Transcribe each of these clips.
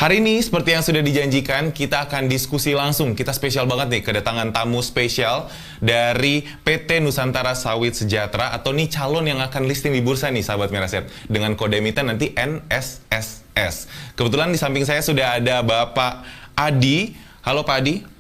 Hari ini seperti yang sudah dijanjikan, kita akan diskusi langsung. Kita spesial banget nih, kedatangan tamu spesial dari PT Nusantara Sawit Sejahtera, atau nih calon yang akan listing di bursa nih, sahabat Miraset, dengan kode emiten nanti NSSS. Kebetulan di samping saya sudah ada Bapak Adi. Halo Pak Adi.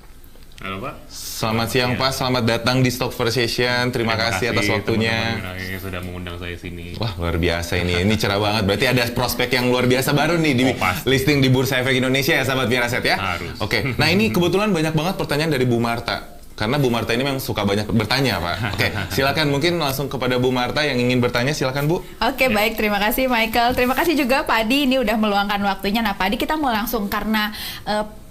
Halo Pak. Selamat siang Pak, selamat datang di Stock First Session. Terima kasih atas waktunya. Teman-teman yang sudah mengundang saya sini. Wah, luar biasa ini. Ini cerah banget. Berarti ada prospek yang luar biasa baru nih di listing di Bursa Efek Indonesia ya, sahabat Miraset ya? Harus. Oke. Nah, ini kebetulan banyak banget pertanyaan dari Bu Marta. Karena Bu Marta ini memang suka banyak bertanya, Pak. Oke, silakan mungkin langsung kepada Bu Marta yang ingin bertanya, silakan Bu. Oke, baik. Terima kasih Michael. Terima kasih juga Pak Adi, ini udah meluangkan waktunya. Nah, Pak Adi, kita mau langsung karena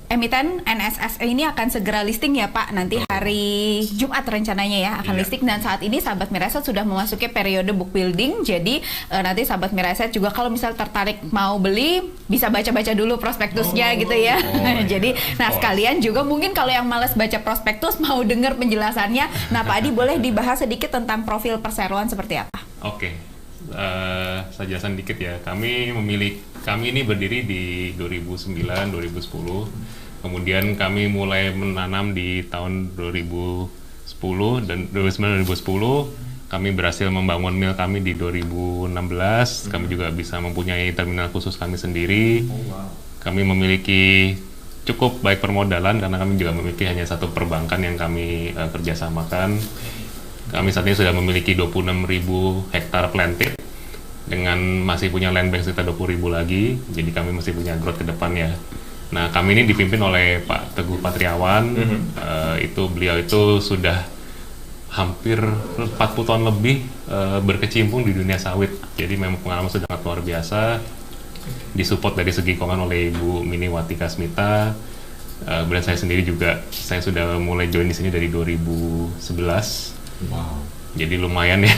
emiten NSSS ini akan segera listing ya Pak, nanti hari Jumat rencananya ya akan listing, dan saat ini sahabat Miraset sudah memasuki periode book building. Jadi nanti sahabat Miraset juga kalau misal tertarik mau beli bisa baca-baca dulu prospektusnya gitu ya. Jadi sekalian juga mungkin kalau yang malas baca prospektus mau dengar penjelasannya. Nah Pak Adi, boleh dibahas sedikit tentang profil perseroan seperti apa? Oke. Saya jelasin dikit ya. Kami ini berdiri di 2009-2010. Kemudian kami mulai menanam di tahun 2010 dan 2009-2010. Kami berhasil membangun mill kami di 2016. Kami juga bisa mempunyai terminal khusus kami sendiri. Kami memiliki cukup baik permodalan karena kami juga memiliki hanya satu perbankan yang kami kerjasamakan. Kami saat ini sudah memiliki 26.000 hektar planted dengan masih punya land bank sekitar 20.000 lagi. Jadi kami masih punya growth ke depannya. Nah, kami ini dipimpin oleh Pak Teguh Patriawan. Beliau itu sudah hampir 40 tahun lebih berkecimpung di dunia sawit. Jadi memang pengalaman sudah sangat luar biasa. Disupport dari segi keuangan oleh Ibu Mini Watika Smita. Dan saya sendiri juga, saya sudah mulai join di sini dari 2011. Wow. Jadi lumayan ya.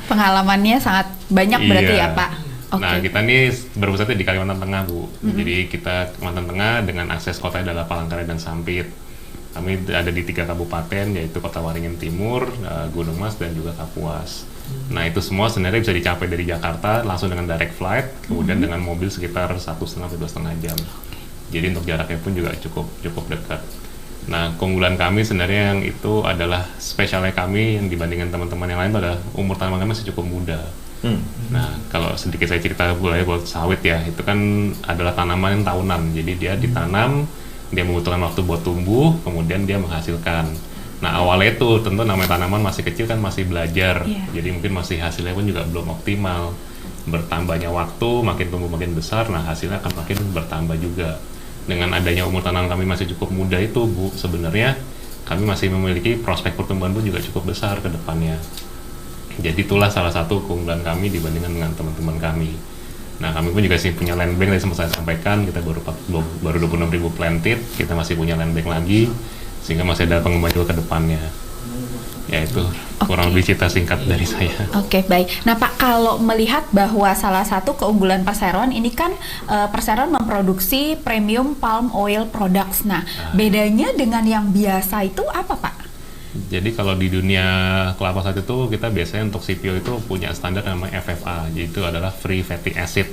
Pengalamannya sangat banyak berarti ya Pak. Okay. Nah, kita ini berpusatnya di Kalimantan Tengah, Bu. Jadi kita Kalimantan Tengah dengan akses kotanya adalah Palangkaraya dan Sampit. Kami ada di 3 kabupaten, yaitu Kota Waringin Timur, Gunung Mas, dan juga Kapuas. Nah, itu semua sebenarnya bisa dicapai dari Jakarta langsung dengan direct flight, kemudian dengan mobil sekitar 1,5–2,5 jam. Jadi untuk jaraknya pun juga cukup dekat. Nah, keunggulan kami sebenarnya yang itu adalah spesialnya kami yang dibandingkan teman-teman yang lain adalah umur tanaman kami masih cukup muda. Nah, kalau sedikit saya cerita buat sawit ya, itu kan adalah tanaman yang tahunan. Jadi dia ditanam, dia membutuhkan waktu buat tumbuh, kemudian dia menghasilkan. Nah, awalnya itu tentu namanya tanaman masih kecil kan, masih belajar. Jadi mungkin masih hasilnya pun juga belum optimal. Bertambahnya waktu, makin tumbuh makin besar, nah hasilnya akan makin bertambah juga. Dengan adanya umur tanaman kami masih cukup muda itu, Bu, sebenarnya kami masih memiliki prospek pertumbuhan pun juga cukup besar ke depannya. Jadi itulah salah satu keunggulan kami dibandingkan dengan teman-teman kami. Nah, kami pun juga sih punya land bank, tadi sempat saya sampaikan, kita baru 26.000 planted, kita masih punya land bank lagi, sehingga masih ada pengembangan juga ke depannya. Ya itu kurang lebih cerita singkat dari saya. Oke, baik. Nah Pak, kalau melihat bahwa salah satu keunggulan perseroan ini kan perseroan memproduksi premium palm oil products. Nah, bedanya dengan yang biasa itu apa Pak? Jadi kalau di dunia kelapa sawit itu kita biasanya untuk CPO itu punya standar namanya FFA, yaitu adalah free fatty acid.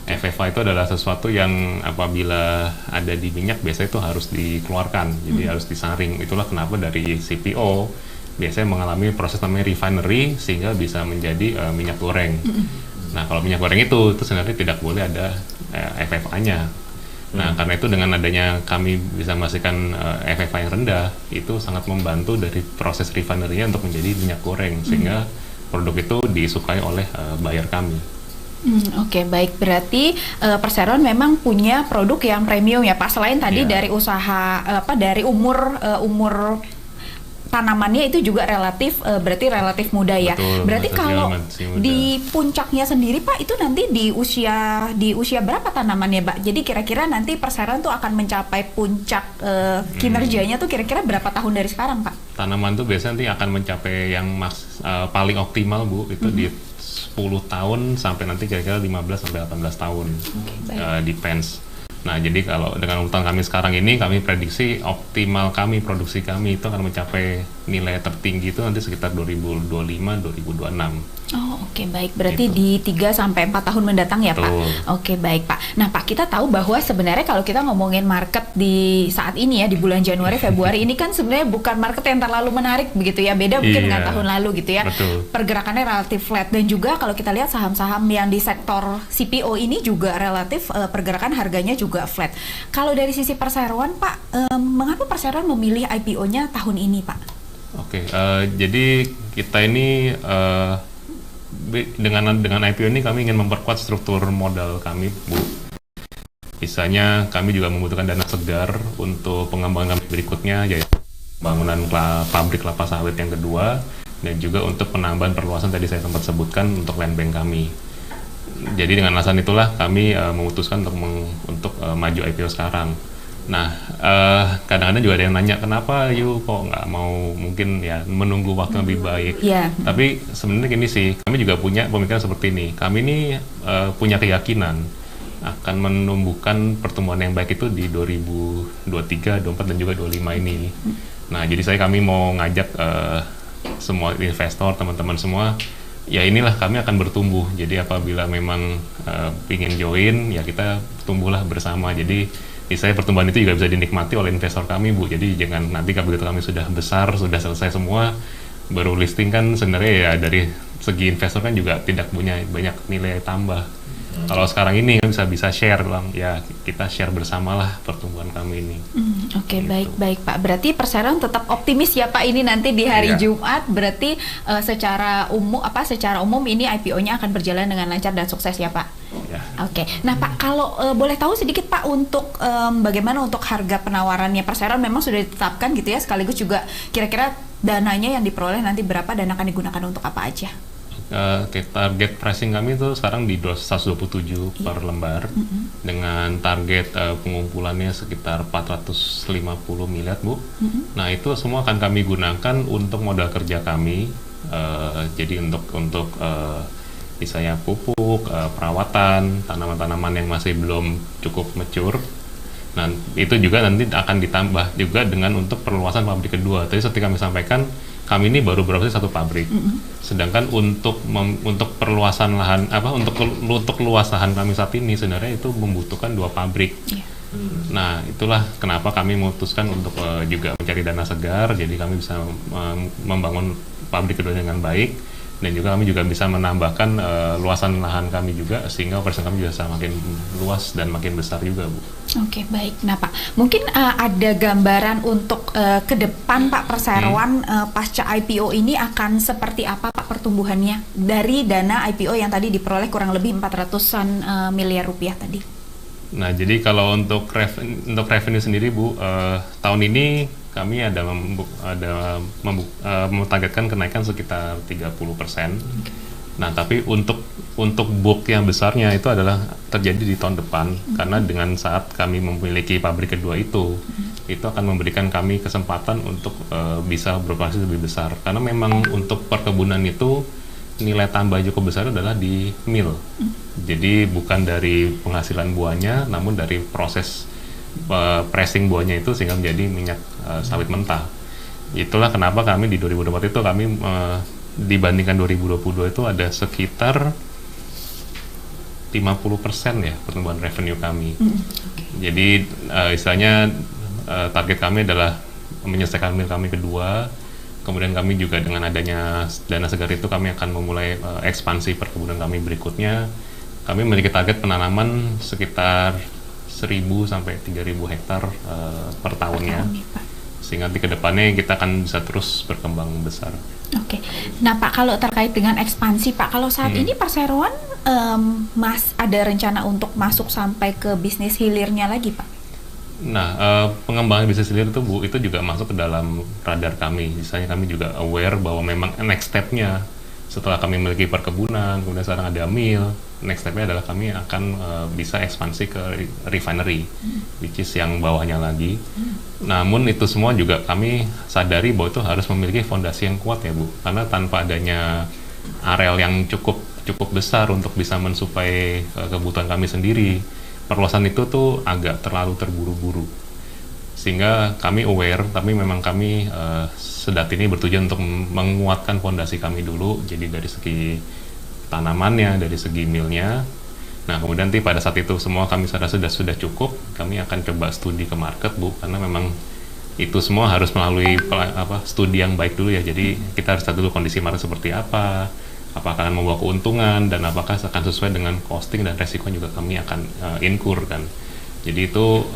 FFA itu adalah sesuatu yang apabila ada di minyak biasanya itu harus dikeluarkan, jadi harus disaring. Itulah kenapa dari CPO biasanya mengalami proses namanya refinery sehingga bisa menjadi minyak goreng. Nah, kalau minyak goreng itu sebenarnya tidak boleh ada FFA-nya. Nah, karena itu dengan adanya kami bisa memastikan FFA yang rendah, itu sangat membantu dari proses refinery-nya untuk menjadi minyak goreng, sehingga produk itu disukai oleh buyer kami. Oke, baik. Berarti perseroan memang punya produk yang premium ya Pak, selain tadi dari usaha dari umur tanamannya itu juga berarti relatif muda ya. Betul, berarti kalau di puncaknya sendiri Pak, itu nanti di usia berapa tanamannya Pak? Jadi kira-kira nanti perseroan tuh akan mencapai puncak kinerjanya tuh kira-kira berapa tahun dari sekarang Pak? Tanaman tuh biasanya nanti akan mencapai yang paling optimal, Bu, itu di 10 tahun sampai nanti kira-kira 15–18 tahun. Depends. Nah, jadi kalau dengan urutan kami sekarang ini, kami prediksi optimal kami, produksi kami itu akan mencapai nilai tertinggi itu nanti sekitar 2025-2026. Oh, oke, baik. Berarti Gitu. di 3 sampai 4 tahun mendatang ya, Pak? Betul. Oke, baik, Pak. Nah, Pak, kita tahu bahwa sebenarnya kalau kita ngomongin market di saat ini ya, di bulan Januari, Februari ini kan sebenarnya bukan market yang terlalu menarik begitu ya. Beda mungkin dengan Iya. tahun lalu gitu ya. Betul. Pergerakannya relatif flat, dan juga kalau kita lihat saham-saham yang di sektor CPO ini juga relatif pergerakan harganya juga flat. Kalau dari sisi perseroan, Pak, mengapa perseroan memilih IPO-nya tahun ini, Pak? Oke, jadi kita ini dengan IPO ini kami ingin memperkuat struktur modal kami, Bu. Misalnya kami juga membutuhkan dana segar untuk pengembangan kami berikutnya, yaitu pembangunan pabrik kelapa sawit yang kedua, dan juga untuk penambahan perluasan tadi saya sempat sebutkan untuk land bank kami. Jadi dengan alasan itulah kami memutuskan untuk maju IPO sekarang. Nah, kadang-kadang juga ada yang nanya, kenapa kok nggak mau mungkin ya menunggu waktu yang lebih baik. Iya. Tapi sebenarnya gini sih, kami juga punya pemikiran seperti ini. Kami ini punya keyakinan akan menumbuhkan pertumbuhan yang baik itu di 2023, 2024, dan juga 2025 ini. Nah, jadi kami mau ngajak semua investor, teman-teman semua, ya inilah kami akan bertumbuh. Jadi apabila memang ingin join, ya kita tumbuhlah bersama. Jadi pertumbuhan itu juga bisa dinikmati oleh investor kami, Bu. Jadi jangan nanti begitu kami sudah besar, sudah selesai semua, baru listing kan sebenarnya ya dari segi investor kan juga tidak punya banyak nilai tambah. Kalau sekarang ini kan bisa share, Bang. Ya kita share bersamalah pertumbuhan kami ini. Oke, Gitu. baik Pak. Berarti perseroan tetap optimis ya Pak ini nanti di hari Iya. Jumat. Berarti secara umum ini IPO-nya akan berjalan dengan lancar dan sukses ya Pak. Ya. Oke. Nah Pak, kalau boleh tahu sedikit Pak untuk bagaimana untuk harga penawarannya perseroan memang sudah ditetapkan gitu ya, sekaligus juga kira-kira dananya yang diperoleh nanti berapa dan akan digunakan untuk apa aja? Target pricing kami itu sekarang di 127 per lembar, dengan target pengumpulannya sekitar 450 miliar, Bu. Nah, itu semua akan kami gunakan untuk modal kerja kami. Jadi untuk misalnya pupuk, perawatan, tanaman-tanaman yang masih belum cukup mature. Nah, itu juga nanti akan ditambah juga dengan untuk perluasan pabrik kedua. Tadi seperti kami sampaikan, kami ini baru beroperasi satu pabrik. Sedangkan untuk perluasan lahan untuk luas lahan kami saat ini sebenarnya itu membutuhkan 2 pabrik. Iya. Nah, itulah kenapa kami memutuskan untuk juga mencari dana segar, jadi kami bisa membangun pabrik kedua dengan baik, dan juga kami juga bisa menambahkan luasan lahan kami juga, sehingga operasi kami bisa makin luas dan makin besar juga, Bu. Oke, baik. Nah Pak, mungkin ada gambaran untuk ke depan Pak perseroan pasca IPO ini akan seperti apa Pak pertumbuhannya dari dana IPO yang tadi diperoleh kurang lebih 400-an miliar rupiah tadi? Nah, jadi kalau untuk revenue sendiri, Bu, tahun ini kami ada mentargetkan kenaikan sekitar 30%. Nah, tapi untuk book yang besarnya itu adalah terjadi di tahun depan, karena dengan saat kami memiliki pabrik kedua itu akan memberikan kami kesempatan untuk bisa beroperasi lebih besar. Karena memang untuk perkebunan itu nilai tambah cukup besar adalah di mill. Jadi bukan dari penghasilan buahnya, namun dari proses pressing buahnya itu sehingga menjadi minyak sawit mentah. Itulah kenapa kami di 2024 itu kami dibandingkan 2022 itu ada sekitar 50% ya pertumbuhan revenue kami. Jadi istilahnya target kami adalah menyelesaikan mill kami kedua. Kemudian kami juga dengan adanya dana segar itu kami akan memulai ekspansi perkebunan kami berikutnya. Kami memiliki target penanaman sekitar 1.000 sampai 3.000 hektar per tahunnya. Sehingga nanti ke depannya kita akan bisa terus berkembang besar. Oke. Nah Pak, kalau terkait dengan ekspansi Pak, kalau saat ini perseroan ada rencana untuk masuk sampai ke bisnis hilirnya lagi Pak? Nah, pengembangan bisnis hilir itu, Bu, itu juga masuk ke dalam radar kami. Misalnya kami juga aware bahwa memang next step-nya setelah kami memiliki perkebunan, kemudian sekarang ada mill, next step-nya adalah kami akan bisa ekspansi ke refinery, which is yang bawahnya lagi. Namun itu semua juga kami sadari bahwa itu harus memiliki fondasi yang kuat ya, Bu. Karena tanpa adanya areal yang cukup besar untuk bisa mensuplai kebutuhan kami sendiri, perluasan itu tuh agak terlalu terburu-buru. Sehingga kami aware, tapi memang kami sedat ini bertujuan untuk menguatkan fondasi kami dulu. Jadi dari segi tanamannya, dari segi millnya. Nah, kemudian nanti pada saat itu semua kami rasa sudah cukup, kami akan coba studi ke market, Bu, karena memang itu semua harus melalui studi yang baik dulu ya. Jadi kita harus lihat dulu kondisi market seperti apa, apakah akan membawa keuntungan, dan apakah akan sesuai dengan costing dan resiko yang juga kami akan incur kan. Jadi itu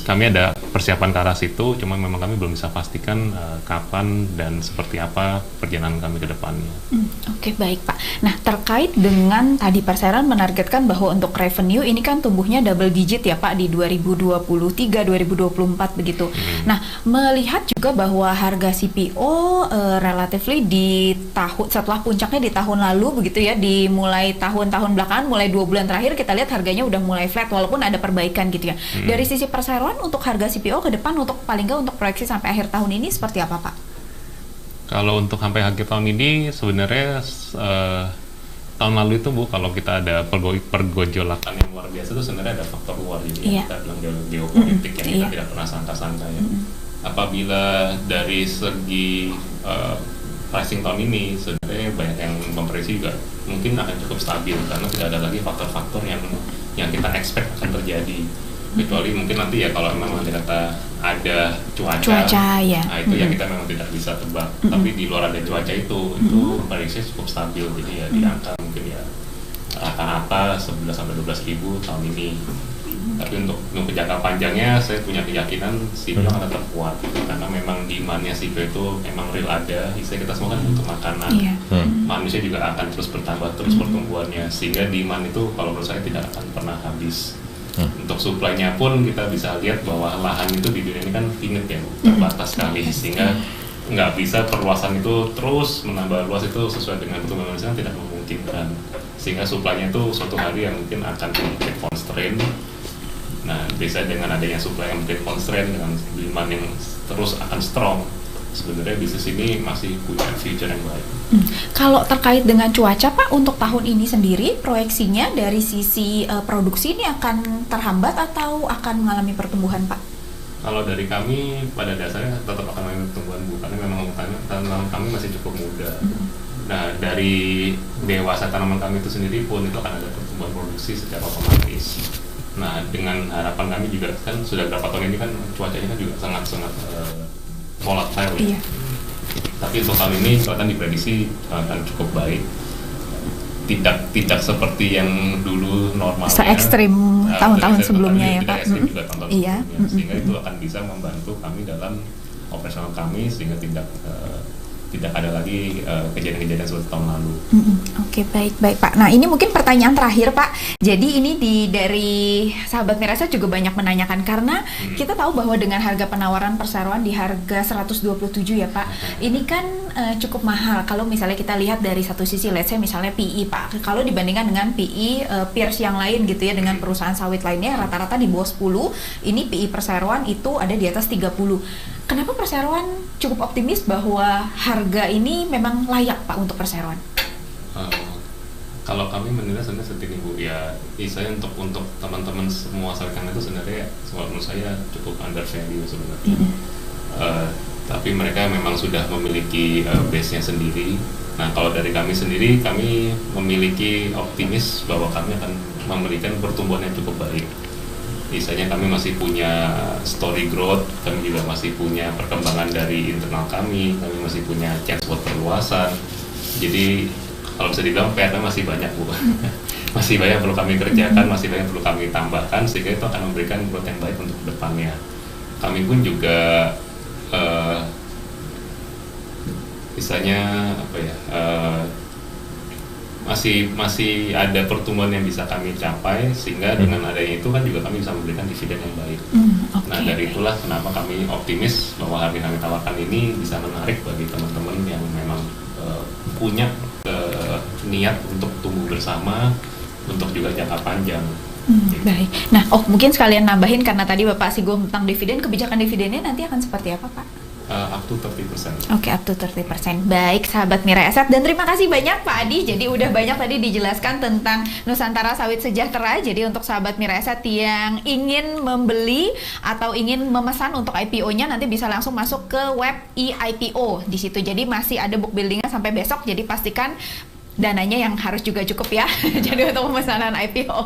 kami ada persiapan ke arah situ, cuma memang kami belum bisa pastikan kapan dan seperti apa perjalanan kami ke depannya. Oke, baik Pak. Nah, terkait dengan tadi Perseroan menargetkan bahwa untuk revenue ini kan tumbuhnya double digit ya Pak di 2023, 2024 begitu. Nah, melihat juga bahwa harga CPO relatively di tahun setelah puncaknya di tahun lalu begitu ya, dimulai tahun-tahun belakangan, mulai 2 bulan terakhir kita lihat harganya udah mulai flat walaupun ada perbaikan gitu ya. Dari sisi Perseroan untuk harga CPO ke depan untuk paling nggak untuk proyeksi sampai akhir tahun ini seperti apa Pak? Kalau untuk sampai akhir tahun ini sebenarnya tahun lalu itu Bu, kalau kita ada pergojolakan yang luar biasa itu sebenarnya ada faktor luar, jadi kita bilang geopolitik yang kita tidak pernah sangka-sangka ya. Apabila dari segi pricing tahun ini sebenarnya banyak yang memprediksi juga mungkin akan cukup stabil karena tidak ada lagi faktor-faktor yang kita expect akan terjadi, kecuali mungkin nanti ya kalau memang ada cuaca ya. Nah itu yang kita memang tidak bisa tebak, tapi di luar ada cuaca itu prediksi cukup stabil, jadi ya di angka mungkin ya rata-rata 11 sampai 12 ribu tahun ini. Tapi untuk jangka panjangnya saya punya keyakinan CPO akan tetap kuat karena memang demand-nya CPO itu memang real ada. Istilah kita semua kan untuk makanan, manusia juga akan terus bertambah, terus pertumbuhannya, sehingga demand itu kalau menurut saya tidak akan pernah habis. Untuk supply-nya pun kita bisa lihat bahwa lahan itu di dunia ini kan finite ya, terbatas sekali, sehingga nggak bisa perluasan itu terus menambah luas itu sesuai dengan pertumbuhan manusia tidak memungkinkan, sehingga supply-nya itu suatu hari yang mungkin akan di constraint. Nah, bisa dengan adanya supply yang mungkin constraint dengan demand yang terus akan strong, sebenarnya bisnis ini masih punya future yang baik. Kalau terkait dengan cuaca Pak, untuk tahun ini sendiri proyeksinya dari sisi produksi ini akan terhambat atau akan mengalami pertumbuhan Pak? Kalau dari kami pada dasarnya tetap akan mengalami pertumbuhan Bu, karena memang tanaman kami masih cukup muda. Nah, dari dewasa tanaman kami itu sendiri pun itu akan ada pertumbuhan produksi secara otomatis. Nah, dengan harapan kami juga kan sudah berapa tahun ini kan cuacanya kan juga sangat-sangat volatile ya. Tapi untuk tahun ini kelihatan diprediksi akan cukup baik. Tidak seperti yang dulu normalnya. Se-ekstrim tahun-tahun sebelumnya ya Pak. Juga tahun-tahun sebelumnya. Sehingga itu akan bisa membantu kami dalam operasional kami sehingga tidak ada lagi kejadian-kejadian seperti tahun lalu. Oke, baik Pak. Nah, ini mungkin pertanyaan terakhir Pak. Jadi ini dari sahabat Mirasa juga banyak menanyakan karena kita tahu bahwa dengan harga penawaran Perseroan di harga 127 ya Pak. Ini kan cukup mahal kalau misalnya kita lihat dari satu sisi, let's say misalnya PE Pak. Kalau dibandingkan dengan PE peers yang lain gitu ya, dengan perusahaan sawit lainnya rata-rata di bawah 10, ini PE Perseroan itu ada di atas 30. Kenapa Perseroan cukup optimis bahwa harga ini memang layak Pak untuk Perseroan? Kalau kami menilai sebenarnya seperti ini Bu, ya istilahnya untuk teman-teman semua sawitan itu sebenarnya menurut saya cukup under value sebenarnya. Tapi mereka memang sudah memiliki base-nya sendiri. Nah, kalau dari kami sendiri, kami memiliki optimis bahwa kami akan memberikan pertumbuhan yang cukup baik. Misalnya kami masih punya story growth, kami juga masih punya perkembangan dari internal kami masih punya chance buat perluasan. Jadi kalau bisa dibilang PR masih banyak Bu. Masih banyak perlu kami kerjakan, masih banyak perlu kami tambahkan, sehingga itu akan memberikan growth yang baik untuk depannya. Kami pun juga misalnya masih ada pertumbuhan yang bisa kami capai, sehingga dengan adanya itu kan juga kami bisa memberikan dividen yang baik. Nah, dari itulah kenapa kami optimis bahwa harga yang kami tawarkan ini bisa menarik bagi teman-teman yang memang punya niat untuk tumbuh bersama untuk juga jangka panjang. Baik. Nah, mungkin sekalian nambahin karena tadi Bapak singgung tentang dividen, kebijakan dividennya nanti akan seperti apa Pak? Up to 30%. Oke, up to 30%. Baik, sahabat Mira Asset, dan terima kasih banyak Pak Adi. Jadi udah banyak tadi dijelaskan tentang Nusantara Sawit Sejahtera. Jadi untuk sahabat Mira Asset yang ingin membeli atau ingin memesan untuk IPO-nya, nanti bisa langsung masuk ke web eIPO di situ. Jadi masih ada book building-nya sampai besok. Jadi pastikan dananya yang harus juga cukup ya. Jadi untuk pemesanan IPO.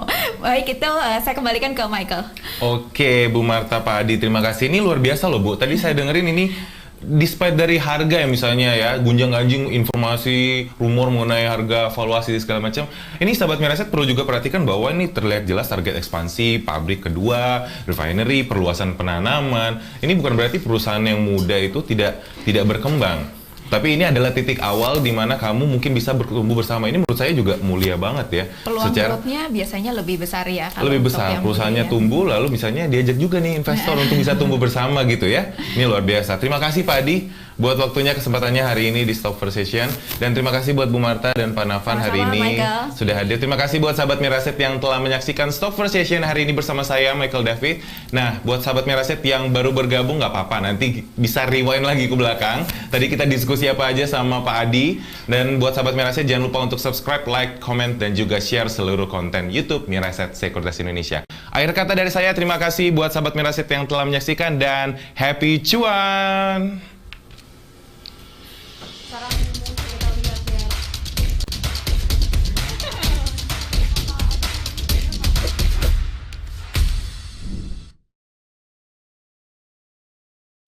Baik, itu saya kembalikan ke Michael. Oke, Bu Marta, Pak Adi, terima kasih. Ini luar biasa loh, Bu. Tadi saya dengerin ini, despite dari harga ya misalnya ya, gunjang-ganjing informasi, rumor mengenai harga, valuasi, segala macam. Ini sahabat Miraset perlu juga perhatikan bahwa ini terlihat jelas target ekspansi, pabrik kedua, refinery, perluasan penanaman. Ini bukan berarti perusahaan yang muda itu tidak berkembang. Tapi ini adalah titik awal di mana kamu mungkin bisa bertumbuh bersama. Ini menurut saya juga mulia banget ya. Peluang growth-nya biasanya lebih besar ya. Kalau lebih untuk besar, yang perusahaannya muda ya. tumbuh, lalu misalnya diajak juga nih investor untuk bisa tumbuh bersama gitu ya. Ini luar biasa. Terima kasih Pak Adi buat waktunya, kesempatannya hari ini di Stop First Session. Dan terima kasih buat Bu Marta dan Pak Nafan hari Sama-sama, ini Michael. sudah hadir. Terima kasih buat sahabat Miraset yang telah menyaksikan Stop First Session hari ini bersama saya, Michael David. Nah, buat sahabat Miraset yang baru bergabung nggak apa-apa, nanti bisa rewind lagi ke belakang. Tadi kita diskusi apa aja sama Pak Adi. Dan buat sahabat Miraset jangan lupa untuk subscribe, like, comment, dan juga share seluruh konten YouTube Miraset Sekuritas Indonesia. Akhir kata dari saya, terima kasih buat sahabat Miraset yang telah menyaksikan dan happy cuan! Sarang